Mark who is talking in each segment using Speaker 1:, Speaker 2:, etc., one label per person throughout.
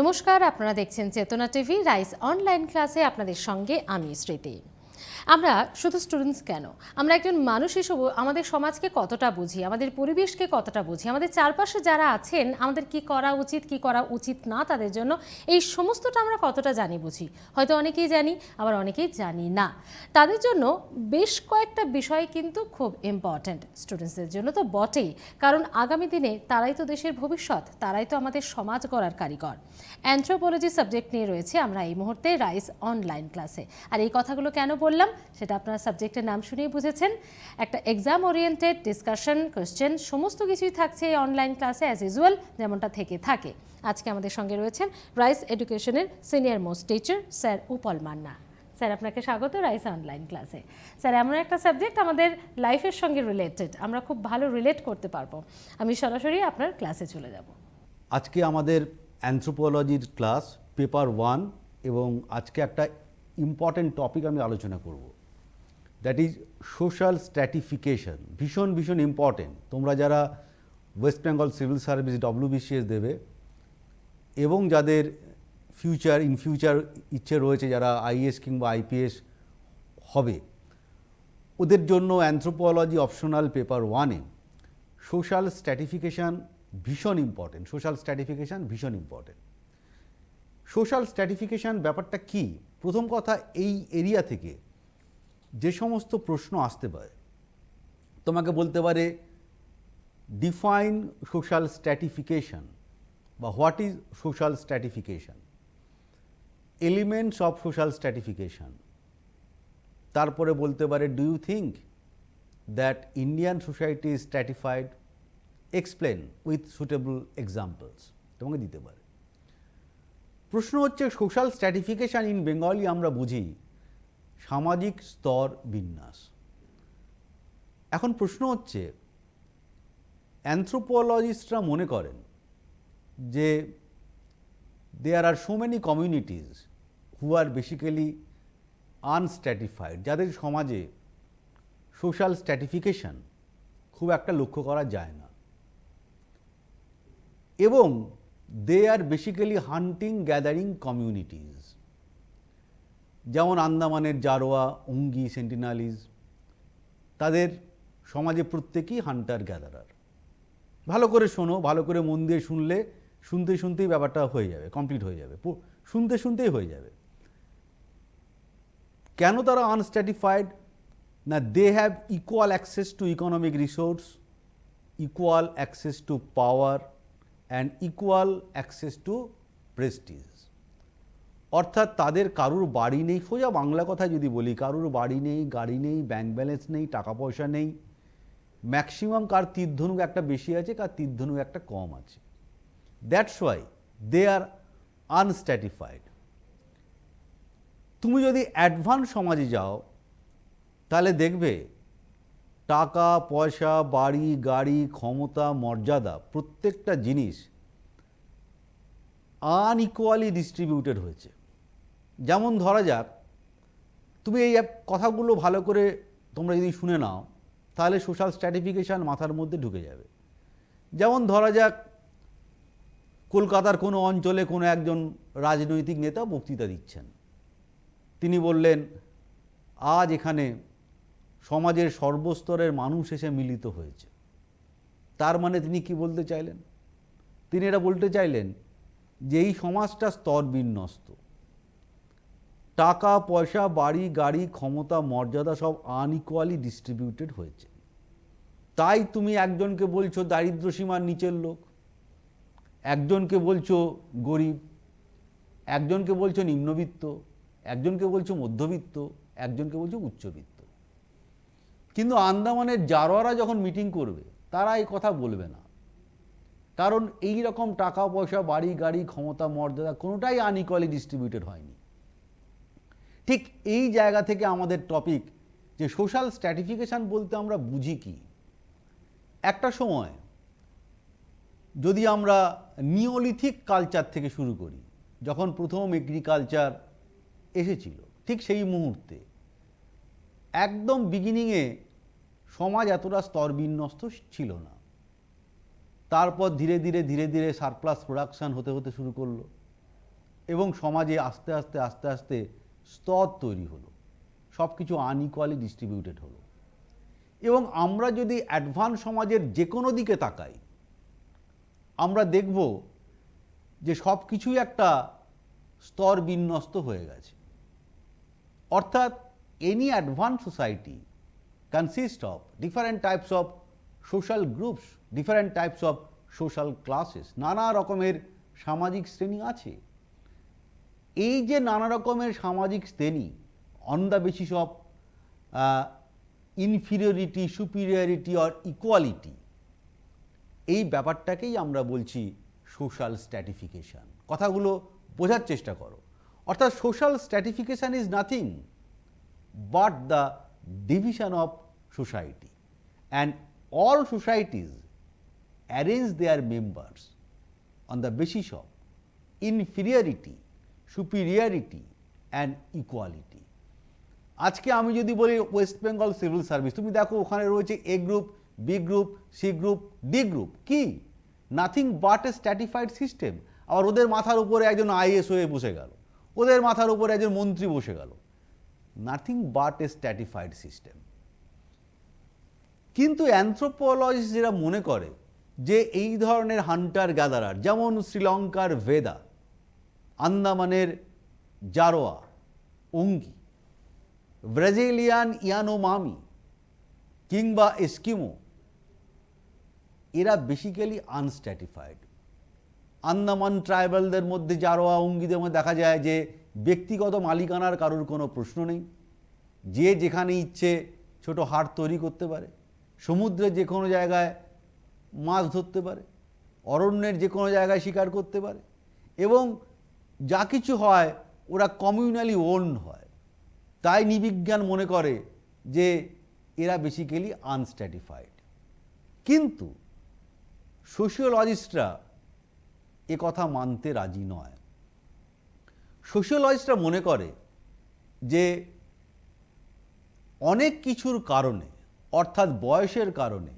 Speaker 1: নমস্কার, আপনারা দেখছেন চেতনা টিভি রাইস অনলাইন ক্লাসে। আপনাদের সঙ্গে আমি স্মৃতি। আমরা শুধু স্টুডেন্টস কেন, আমরা একজন মানুষ হিসেবে আমাদের সমাজকে কতটা বুঝি, আমাদের পরিবেশকে কতটা বুঝি, আমাদের চারপাশে যারা আছেন আমাদের কি করা উচিত কি করা উচিত না তাদের জন্য, এই সমস্তটা আমরা কতটা জানি বুঝি। হয়তো অনেকেই জানি, আবার অনেকেই জানি না। তাদের জন্য বেশ কয়েকটা বিষয় কিন্তু খুব ইম্পর্ট্যান্ট, স্টুডেন্টসদের জন্য তো বটেই, কারণ আগামী দিনে তারাই তো দেশের ভবিষ্যৎ, তারাই তো আমাদের সমাজ গড়ার কারিগর। অ্যানথ্রোপোলজি সাবজেক্ট নিয়ে রয়েছে আমরা এই মুহূর্তে রাইস অনলাইন ক্লাসে। আর এই কথাগুলো কেন বললাম সেটা আপনারা সাবজেক্টের নাম শুনেই বুঝেছেন। একটা এক্সাম ওরিয়েন্টেড ডিসকাশন, কোয়েশ্চেন সমস্ত কিছুই থাকছে এই অনলাইন ক্লাসে অ্যাজ ইউজুয়াল, যেমনটা থেকে থাকে। আজকে আমাদের সঙ্গে রয়েছেন রাইস এডুকেশনের সিনিয়র মোস্ট টিচার স্যার উপল মান্না। স্যার, আপনাকে স্বাগত রাইস অনলাইন ক্লাসে। স্যার, এমন একটা সাবজেক্ট আমাদের লাইফের সঙ্গে রিলেটেড, আমরা খুব ভালো রিলেট করতে পারবো। আমি সরাসরি আপনার ক্লাসে চলে যাব।
Speaker 2: আজকে আমাদের অ্যানথ্রোপোলজির ক্লাস পেপার 1 এবং আজকে একটা ইম্পর্টেন্ট টপিক আমি আলোচনা করব, দ্যাট ইজ সোশ্যাল স্ট্র্যাটিফিকেশন। ভীষণ ভীষণ ইম্পর্টেন্ট। তোমরা যারা West Bengal civil service WBCS দেবে এবং যাদের ইন ফিউচার ইচ্ছে রয়েছে, যারা IAS কিংবা IPS হবে, ওদের জন্য অ্যানথ্রোপোলজি অপশনাল পেপার 1-এ সোশ্যাল স্ট্র্যাটিফিকেশান ভীষণ ইম্পর্টেন্ট। সোশ্যাল স্ট্র্যাটিফিকেশান ভীষণ ইম্পর্টেন্ট। সোশ্যাল স্ট্র্যাটিফিকেশান ব্যাপারটা কি? প্রথম কথা, এই এরিয়া থেকে যে সমস্ত প্রশ্ন আসতে পারে, তোমাকে বলতে পারে ডিফাইন সোশ্যাল স্ট্র্যাটিফিকেশান বা what is social stratification, elements of social stratification. তারপরে বলতে পারে do you think that Indian society is stratified, explain with suitable examples, তোমাকে দিতে পারে। প্রশ্ন হচ্ছে সোশ্যাল স্ট্র্যাটিফিকেশান ইন বেঙ্গলি আমরা বুঝি সামাজিক স্তর বিন্যাস। এখন প্রশ্ন হচ্ছে, অ্যানথ্রোপোলজিস্টরা মনে করেন যে দেয়ার আর সো মেনি কমিউনিটিজ হু আর বেসিক্যালি আনস্ট্র্যাটিফাইড, যাদের সমাজে সোশ্যাল স্ট্র্যাটিফিকেশান খুব একটা লক্ষ্য করা যায় না, এবং দে are basically hunting gathering communities. যেমন আন্দামানের জারোয়া, অঙ্গি, সেন্টিনালিজ, তাদের সমাজে প্রত্যেকেই হান্টার গ্যাদারার। ভালো করে শোনো, ভালো করে মন দিয়ে শুনলে শুনতে শুনতেই ব্যাপারটা হয়ে যাবে, কমপ্লিট হয়ে যাবে, শুনতে শুনতেই হয়ে যাবে। কেন তারা আনস্ট্র্যাটিফাইড? না, they have equal access to economic resource, equal access to power and equal access to prestige. অর্থাৎ তাদের কারুর বাড়ি নেই, সোজা বাংলা কথায় যদি বলি, কারুর বাড়ি নেই, গাড়ি নেই, ব্যাংক ব্যালেন্স নেই, টাকা পয়সা নেই। ম্যাক্সিমাম কার তীরধনুক একটা বেশি আছে, কার তীরধনুক একটা কম আছে। দ্যাটস ওয়াই দে আর আনস্ট্র্যাটিফাইড। তুমি যদি অ্যাডভান্স সমাজে যাও তাহলে দেখবে টাকা পয়সা, বাড়ি গাড়ি, ক্ষমতা, মর্যাদা, প্রত্যেকটা জিনিস আনইকুয়ালি ডিস্ট্রিবিউটেড হয়েছে। যেমন ধরা যাক, তুমি এই কথাগুলো ভালো করে তোমরা যদি শুনে নাও তাহলে সোশ্যাল স্ট্র্যাটিফিকেশান মাথার মধ্যে ঢুকে যাবে। যেমন ধরা যাক, কলকাতার কোনো অঞ্চলে কোনো একজন রাজনৈতিক নেতা বক্তৃতা দিচ্ছেন। তিনি বললেন, আজ এখানে সমাজের সর্বস্তরের মানুষ এসে মিলিত হয়েছে। তার মানে তিনি কি বলতে চাইলেন? তিনি এটা বলতে চাইলেন যে এই সমাজটা স্তর বিন্যস্ত, টাকা পয়সা, বাড়ি গাড়ি, ক্ষমতা, মর্যাদা সব আনইকুয়ালি ডিস্ট্রিবিউটেড হয়েছে। তাই তুমি একজনকে বলছো দারিদ্র্য সীমার নিচের লোক, একজনকে বলছো গরিব, একজনকে বলছো নিম্নবিত্ত, একজনকে বলছো মধ্যবিত্ত, একজনকে বলছো উচ্চবিত্ত। কিন্তু আন্দামানের জারোয়ারা যখন মিটিং করবে তারা এই কথা বলবে না, কারণ এই রকম টাকা পয়সা, বাড়ি গাড়ি, ক্ষমতা, মর্যাদা কোনোটাই আনইকুয়ালি ডিস্ট্রিবিউটেড হয়নি। ঠিক এই জায়গা থেকে আমাদের টপিক, যে সোশ্যাল স্ট্র্যাটিফিকেশান বলতে আমরা বুঝি কি। একটা সময় যদি আমরা নিওলিথিক কালচার থেকে শুরু করি, যখন প্রথম এগ্রিকালচার এসেছিল, ঠিক সেই মুহূর্তে একদম বিগিনিংয়ে সমাজ এতটা স্তরবিন্যস্ত ছিল না। তারপর ধীরে ধীরে ধীরে ধীরে সারপ্লাস প্রোডাকশান হতে হতে শুরু করলো। এবং সমাজে আস্তে আস্তে আস্তে আস্তে স্তর তৈরি হলো, সব কিছু আনইকুয়ালি ডিস্ট্রিবিউটেড হলো। এবং আমরা যদি অ্যাডভান্স সমাজের যে কোনো দিকে তাকাই, আমরা দেখব যে সব কিছুই একটা স্তর বিন্যস্ত হয়ে গেছে। অর্থাৎ any advance society consist of different types of social groups, different types of social classes, নানা রকমের সামাজিক শ্রেণী আছে। এই যে নানা রকমের সামাজিক শ্রেণী on the basis of inferiority, superiority or equality, এই ব্যাপারটাকেই আমরা বলছি সোশ্যাল স্ট্র্যাটিফিকেশন। কথাগুলো বোঝার চেষ্টা করো। অর্থাৎ social stratification is nothing but the division of society, and all societies arrange their members on the basis of inferiority, superiority and equality. আজকে আমি যদি বলি ওয়েস্ট বেঙ্গল সিভিল সার্ভিস, তুমি দেখো ওখানে রয়েছে A group, B group, C group, D group. কি? Nothing but a stratified system. আবার ওদের মাথার উপরে একজন আইএস হয়ে বসে গেল, ওদের মাথার উপরে একজন মন্ত্রী বসে গেল। Nothing but a stratified system. কিন্তু অ্যানথ্রোপোলজিস্ট যেটা মনে করে যে এই ধরনের হান্টার গ্যাদারার, যেমন শ্রীলঙ্কার ভেদা, আন্দামানের জারোয়া, অঙ্গি, ব্রাজিলিয়ান ইয়ানোমামি কিংবা এস্কিমো, এরা বেসিক্যালি আনস্ট্র্যাটিফাইড। আন্দামান ট্রাইবালদের মধ্যে, জারোয়া অঙ্গিদের মধ্যে দেখা যায় যে ব্যক্তিগত মালিকানার কারোর কোনো প্রশ্ন নেই। যে যেখানে ইচ্ছে ছোট হাট তৈরি করতে পারে, সমুদ্রের যে কোনো জায়গায় মাছ ধরতে পারে, অরণ্যের যে কোনো জায়গায় শিকার করতে পারে, এবং যা কিছু হয় ওরা কমিউনালি ওন্ড হয়। তাই নৃবিজ্ঞান মনে করে যে এরা বেসিক্যালি আনস্ট্র্যাটিফাইড। কিন্তু সোশিওলজিস্টরা এ কথা মানতে রাজি নয়। সোশিওলজিস্টরা মনে করে যে অনেক কিছুর কারণে, অর্থাৎ বয়সের কারণে,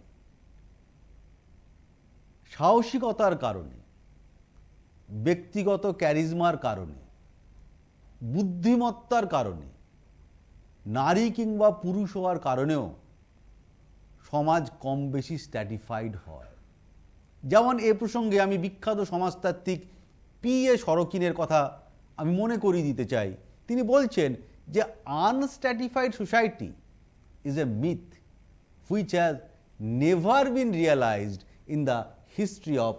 Speaker 2: সাহসিকতার কারণে, ব্যক্তিগত ক্যারিজমার কারণে, বুদ্ধিমত্তার কারণে, নারী কিংবা পুরুষ হওয়ার কারণেও সমাজ কম বেশি স্ট্র্যাটিফাইড হয়। যেমন এ প্রসঙ্গে আমি বিখ্যাত সমাজতাত্ত্বিক পি.এ. সরকিনের কথা আমি মনে করিয়ে দিতে চাই। তিনি বলছেন যে unstratified society is a myth which has never been realised in the history of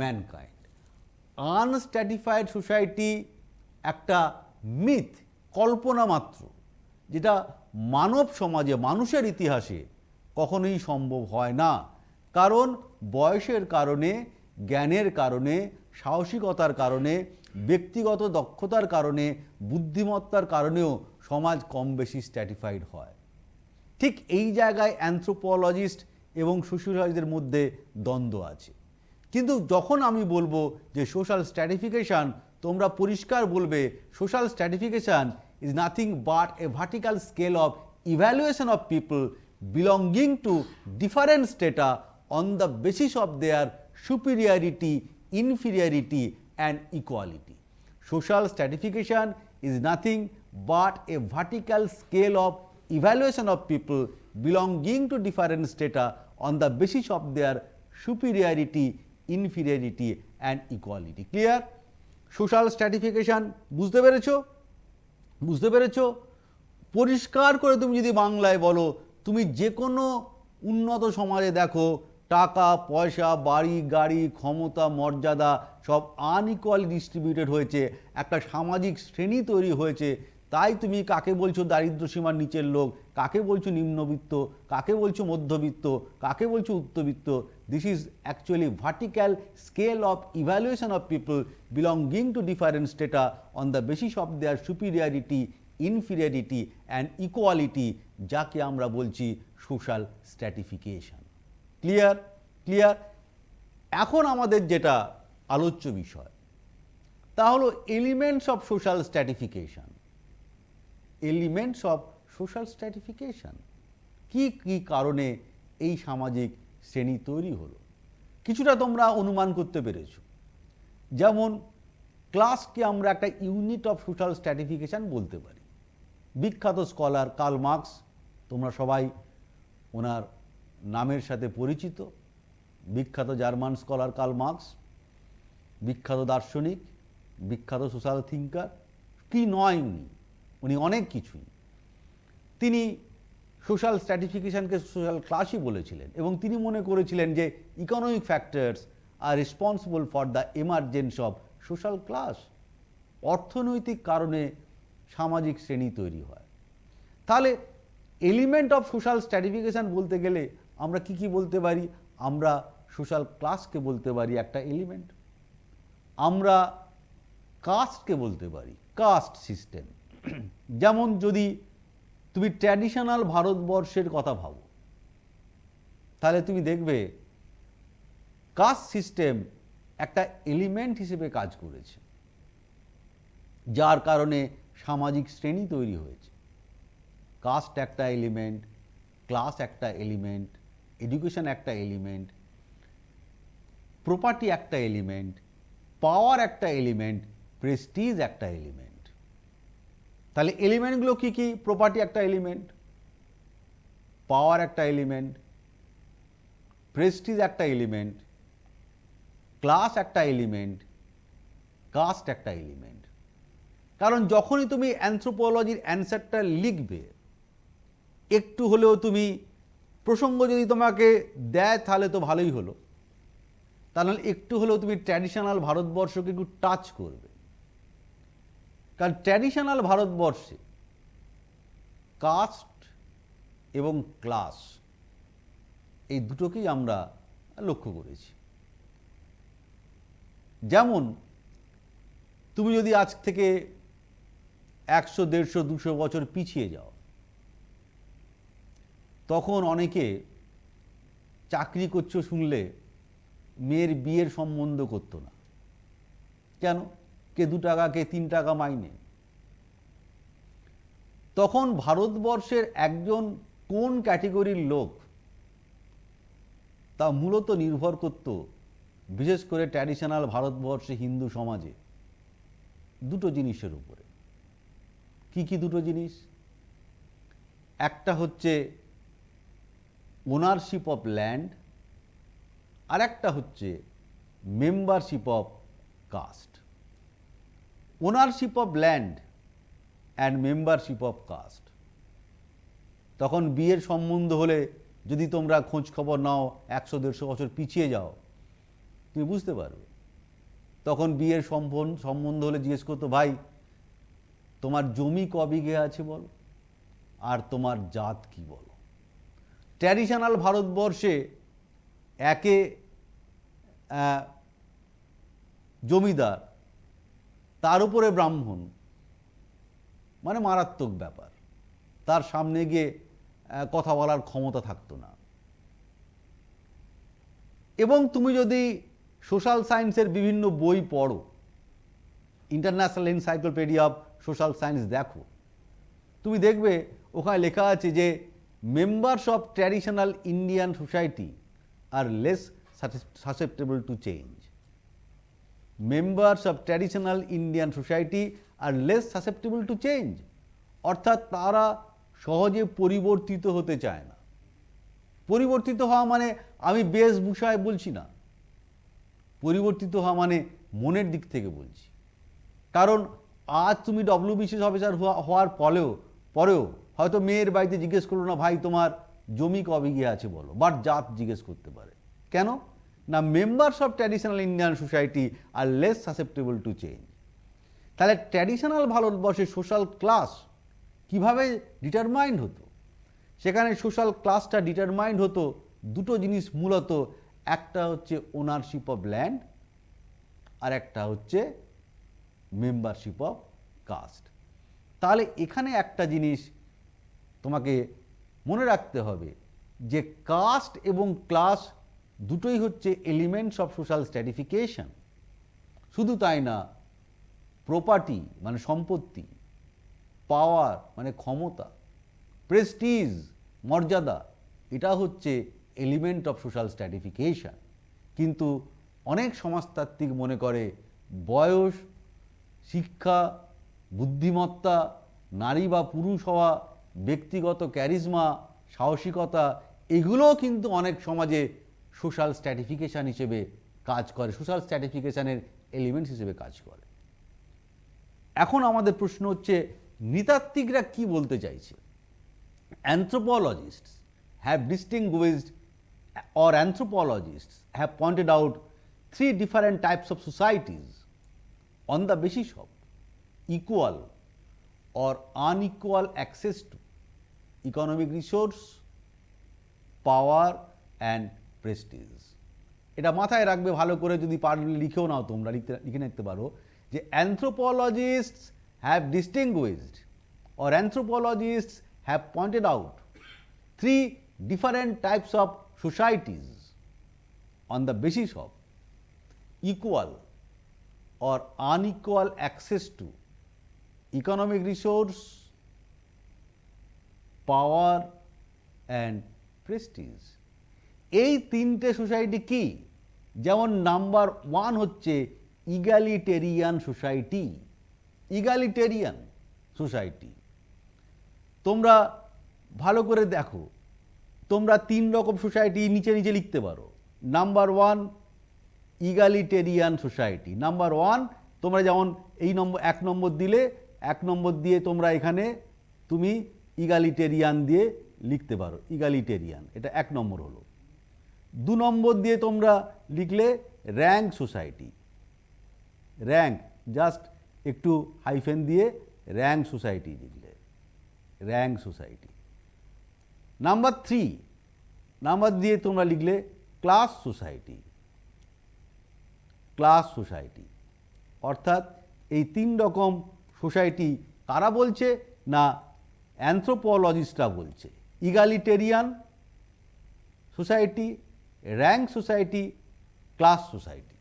Speaker 2: mankind. Unstratified society একটা মিথ, কল্পনা মাত্র, যেটা মানব সমাজে, মানুষের ইতিহাসে কখনোই সম্ভব হয় না। কারণ বয়সের কারণে, জ্ঞানের কারণে, সাহসিকতার কারণে, ব্যক্তিগত দক্ষতার কারণে, বুদ্ধিমত্তার কারণেও সমাজ কম বেশি স্ট্র্যাটিফাইড হয়। ঠিক এই জায়গায় অ্যানথ্রোপোলজিস্ট এবং সোশিওলজিস্টদের মধ্যে দ্বন্দ্ব আছে। কিন্তু যখন আমি বলবো যে সোশ্যাল স্ট্র্যাটিফিকেশন, তোমরা পরিষ্কার বলবে social stratification is nothing but a vertical scale of evaluation of people belonging to different strata on the basis of their superiority, inferiority and equality. Social stratification is nothing but a vertical scale of evaluation of people belonging to different strata on the basis of their superiority, inferiority and equality. Clear? Social stratification বুঝতে পেরেছো? বুঝতে পেরেছো? পরিষ্কার করে তুমি যদি বাংলায় বলো, তুমি যে কোনো উন্নত সমাজে দেখো টাকা পয়সা, বাড়ি গাড়ি, ক্ষমতা, মর্যাদা সব আনইকুয়ালি ডিস্ট্রিবিউটেড হয়েছে, একটা সামাজিক শ্রেণী তৈরি হয়েছে। তাই তুমি কাকে বলছো দারিদ্র সীমার নিচের লোক, কাকে বলছো নিম্নবিত্ত, কাকে বলছো মধ্যবিত্ত, কাকে বলছো উচ্চবিত্ত। This is actually vertical scale of evaluation of people belonging to different strata on the basis of their superiority, inferiority and equality, যাকে আমরা বলছি সোশ্যাল স্ট্র্যাটিফিকেশন। ক্লিয়ার? ক্লিয়ার? এখন আমাদের যেটা আলোচ্য বিষয় তা হলো elements of social stratification. Elements of social stratification কি কি কারণে এই সামাজিক শ্রেণী তৈরি হলো, কিছুটা তোমরা অনুমান করতে পেরেছো। যেমন ক্লাসকে আমরা একটা ইউনিট অফ সোশ্যাল স্ট্র্যাটিফিকেশন বলতে পারি। বিখ্যাত স্কলার কার্ল মার্কস, তোমরা সবাই ওনার নামের সাথে পরিচিত। বিখ্যাত জার্মান স্কলার কার্ল মার্কস, বিখ্যাত দার্শনিক, বিখ্যাত সোশ্যাল থিঙ্কার। কি নয় উনি অনেক কিছুই। তিনি সোশ্যাল স্ট্র্যাটিফিকেশনকে সোশ্যাল ক্লাসই বলেছিলেন এবং তিনি মনে করেছিলেন যে economic factors R responsible for the emergence of social class. অর্থনৈতিক কারণে সামাজিক শ্রেণী তৈরি হয়। তাহলে এলিমেন্ট অফ সোশ্যাল স্ট্র্যাটিফিকেশন বলতে গেলে আমরা কি বলতে পারি? আমরা সোশ্যাল ক্লাসকে বলতে পারি একটা এলিমেন্ট। আমরা কাস্টকে বলতে পারি কাস্ট সিস্টেম। যেমন যদি তুমি ট্র্যাডিশনাল ভারতবর্ষের কথা ভাবো, তাহলে তুমি দেখবে কাস্ট সিস্টেম একটা এলিমেন্ট হিসেবে কাজ করেছে, যার কারণে সামাজিক শ্রেণী তৈরি হয়েছে। কাস্ট একটা এলিমেন্ট, ক্লাস একটা এলিমেন্ট, এডুকেশন একটা এলিমেন্ট, প্রপার্টি একটা এলিমেন্ট, পাওয়ার একটা এলিমেন্ট, প্রেস্টিজ একটা এলিমেন্ট। তাহলে এলিমেন্টগুলো কি কি? প্রপার্টি একটা এলিমেন্ট, পাওয়ার একটা এলিমেন্ট, প্রেস্টিজ একটা এলিমেন্ট, ক্লাস একটা এলিমেন্ট, কাস্ট একটা এলিমেন্ট। কারণ যখনই তুমি অ্যানথ্রোপোলজির অ্যান্সারটা লিখবে, একটু হলেও তুমি প্রসঙ্গ যদি তোমাকে দেয় তাহলে তো ভালোই হলো, তাহলে একটু হলেও তুমি ট্র্যাডিশনাল ভারতবর্ষকে একটু টাচ করবে। কারণ ট্র্যাডিশনাল ভারতবর্ষে কাস্ট এবং ক্লাস এই দুটোকেই আমরা লক্ষ্য করেছি। যেমন তুমি যদি আজ থেকে 100, 150, 200 বছর পিছিয়ে যাও, তখন অনেকে চাকরি করছো শুনলে মেয়ের বিয়ের সম্বন্ধ করতো না। কেন? কে 2 টাকা, কে 3 টাকা মাইনে। তখন ভারতবর্ষের একজন কোন ক্যাটেগরির লোক তা মূলত নির্ভর করত বিশেষ করে ট্র্যাডিশনাল ভারতবর্ষে হিন্দু সমাজে দুটো জিনিসের উপরে। কি কি দুটো জিনিস? একটা হচ্ছে ওনারশিপ অফ ল্যান্ড, আর একটা হচ্ছে membership of caste. Ownership of land and membership of caste. তখন বিয়ের সম্বন্ধ হলে যদি তোমরা খোঁজ খবর নাও 100-150 বছর পিছিয়ে যাও, তুমি বুঝতে পারবে। তখন বিয়ের সম্বন্ধ হলে জিজ্ঞেস করতো, ভাই তোমার জমি ক বিঘে আছে বলো, আর তোমার জাত কি বলো। ট্র্যাডিশনাল ভারতবর্ষে একে জমিদার, তার উপরে ব্রাহ্মণ, মানে মারাত্মক ব্যাপার। তার সামনে গিয়ে কথা বলার ক্ষমতা থাকতো না। এবং তুমি যদি সোশ্যাল সায়েন্সের বিভিন্ন বই পড়ো, international encyclopedia of social science দেখো, তুমি দেখবে ওখানে লেখা আছে যে members of traditional Indian society are less susceptible to change. Members of traditional Indian society are less susceptible to change, অর্থাৎ তারা সহজে পরিবর্তিত হতে চায় না। পরিবর্তিত হওয়া মানে আমি বেশভূষায় বলছি না, পরিবর্তিত হওয়া মানে মনের দিক থেকে বলছি। কারণ আজ তুমি WBCS অফিসার হওয়ার পরেও হয়তো মেয়ের বাড়িতে জিজ্ঞেস করলো না, ভাই তোমার জমি ক বিঘে আছে বলো, বাট জাত জিজ্ঞেস করতে পারে। কেন না? Members of traditional Indian society are less susceptible to change. তাহলে ট্র্যাডিশনাল ভারতবর্ষের সোশ্যাল ক্লাস কিভাবে ডিটারমাইন্ড হতো? সেখানে সোশ্যাল ক্লাসটা ডিটারমাইন্ড হতো দুটো জিনিস মূলত, একটা হচ্ছে ওনারশিপ অফ ল্যান্ড, আর একটা হচ্ছে মেম্বারশিপ অফ কাস্ট। তাহলে এখানে একটা জিনিস তোমাকে মনে রাখতে হবে যে কাস্ট এবং ক্লাস দুটোই হচ্ছে এলিমেন্টস অফ সোশ্যাল স্ট্র্যাটিফিকেশন। শুধু তাই না, প্রপার্টি মানে সম্পত্তি, পাওয়ার মানে ক্ষমতা, প্রেস্টিজ মর্যাদা, এটা হচ্ছে এলিমেন্ট অফ সোশ্যাল স্ট্র্যাটিফিকেশন। কিন্তু অনেক সমাজতাত্ত্বিক মনে করে বয়স, শিক্ষা, বুদ্ধিমত্তা, নারী বা পুরুষ হওয়া, ব্যক্তিগত ক্যারিজমা, সাহসিকতা, এগুলোও কিন্তু অনেক সমাজে সোশ্যাল স্ট্র্যাটিফিকেশান হিসেবে কাজ করে, সোশ্যাল স্ট্র্যাটিফিকেশানের এলিমেন্টস হিসেবে কাজ করে। এখন আমাদের প্রশ্ন হচ্ছে নৃতাত্ত্বিকরা কি বলতে চাইছে? Anthropologists have distinguished, or anthropologists have pointed out three different types of societies on the basis of equal or unequal access to economic resource, power and prestige. এটা মাথায় রাখবে ভালো করে, যদি পারলে লিখেও নাও, তোমরা লিখে নিতে পারো যে anthropologists have distinguished or anthropologists have pointed out three different types of societies on the basis of equal or unequal access to economic resource, power and prestige. এই তিনটে সোসাইটি কি? যেমন নাম্বার 1 হচ্ছে ইগালিটেরিয়ান সোসাইটি। ইগালিটেরিয়ান সোসাইটি তোমরা ভালো করে দেখো, তোমরা 3 রকম সোসাইটি নিচে নিচে লিখতে পারো। Number 1 ইগালিটেরিয়ান society. নাম্বার 1 তোমরা যেমন এই নম্বর 1 নম্বর দিলে, 1 নম্বর দিয়ে তোমরা এখানে তুমি ইগালিটেরিয়ান দিয়ে লিখতে পারো, ইগালিটেরিয়ান, এটা 1 নম্বর হলো। 2 নম্বর দিয়ে তোমরা লিখলে র্যাঙ্ক সোসাইটি। র্যাঙ্ক জাস্ট একটু হাইফেন দিয়ে র্যাঙ্ক সোসাইটি লিখলে, র্যাঙ্ক সোসাইটি। নাম্বার 3 নাম্বার দিয়ে তোমরা লিখলে ক্লাস সোসাইটি, ক্লাস সোসাইটি। অর্থাৎ এই 3 রকম সোসাইটি কারা বলছে? না, অ্যানথ্রোপোলজিস্টরা বলছে। Egalitarian society, rank society, class society.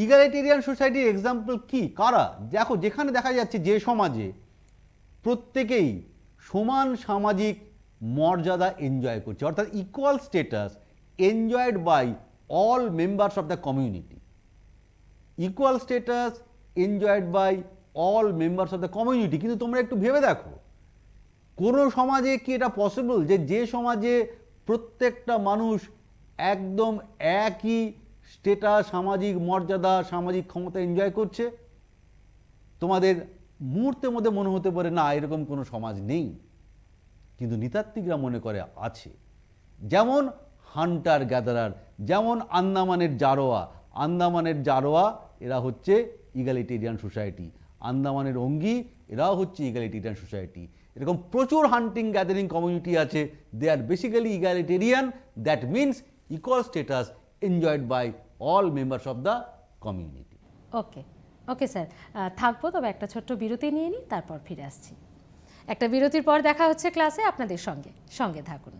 Speaker 2: Egalitarian সোসাইটির এক্সাম্পল কি, কারা? দেখো, যেখানে দেখা যাচ্ছে যে সমাজে প্রত্যেকেই সমান সামাজিক মর্যাদা এনজয় করছে, অর্থাৎ equal status enjoyed by all members of the community. Equal status enjoyed by all members of the community. কিন্তু তোমরা একটু ভেবে দেখো, কোনো সমাজে কি এটা পসিবল যে সমাজে প্রত্যেকটা মানুষ একদম একই স্ট্যাটাস, সামাজিক মর্যাদা, সামাজিক ক্ষমতা এনজয় করছে? তোমাদের মুহূর্তের মধ্যে মনে হতে পারে না, এরকম কোনো সমাজ নেই। কিন্তু নৃতাত্ত্বিকরা মনে করে আছে। যেমন হান্টার গ্যাদারার, যেমন আন্দামানের জারোয়া। আন্দামানের জারোয়া এরা হচ্ছে ইগালিটেরিয়ান সোসাইটি। আন্দামানের অঙ্গি এরাও হচ্ছে ইগালিটেরিয়ান সোসাইটি। এরকম প্রচুর হান্টিং গ্যাদারিং কমিউনিটি আছে, they are basically egalitarian. That means equal status enjoyed by all members of the community.
Speaker 1: Okay okay sir, থাকবো, তবে একটা ছোট্ট বিরতি নিয়ে নিই, তারপর ফিরে আসছি। একটা বিরতির পর দেখা হচ্ছে ক্লাসে আপনাদের সঙ্গে, সঙ্গে থাকুন।